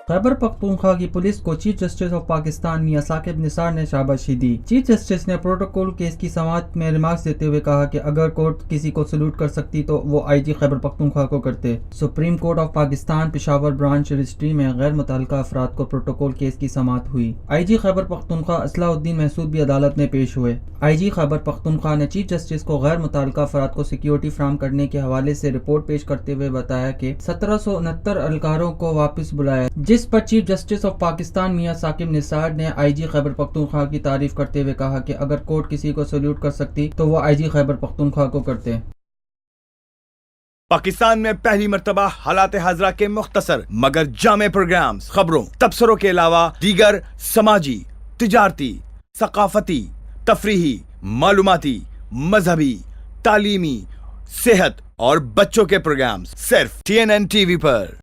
खैबर पख्तूनख्वा की पुलिस को chief justice of Pakistan मियां साकिब निसार ने शाबाशी दी। चीफ जस्टिस ने प्रोटोकॉल केस की समाअत में रिमार्क्स देते हुए कहा कि अगर कोर्ट किसी को सल्यूट कर सकती तो वो आईजी खैबर पख्तूनख्वा को करते। Supreme court of Pakistan Peshawar branch registry में गैर मुतल्लिका अफराद को प्रोटोकॉल केस की समाअत हुई। आईजी खैबर पख्तूनख्वा असलाउद्दीन महसूद भी अदालत में पेश हुए। आईजी खैबर पख्तूनख्वा ने चीफ जस्टिस को गैर मुतल्लिका अफराद को सिक्योरिटी फराहम करने के हवाले से रिपोर्ट पेश करते हुए बताया कि 1769 एहलकारों को वापस बुलाया, जिस पर चीफ जस्टिस ऑफ पाकिस्तान मियां साकिब निसार ने आईजी खैबर पख्तूनख्वा की तारीफ करते हुए कहा कि अगर कोर्ट किसी को सल्यूट कर सकती तो वो आईजी खैबर पख्तूनख्वा को करते। पाकिस्तान में पहली मर्तबा हालात हाजरा के मुख्तसर मगर जामे प्रोग्राम्स, खबरों, तबसरों के अलावा दीगर समाजी, तिजारती, सकाफती, तफरीही, मालूमाती, मजहबी, तालीमी, सेहत और बच्चों के प्रोग्राम्स सिर्फ TNN TV पर।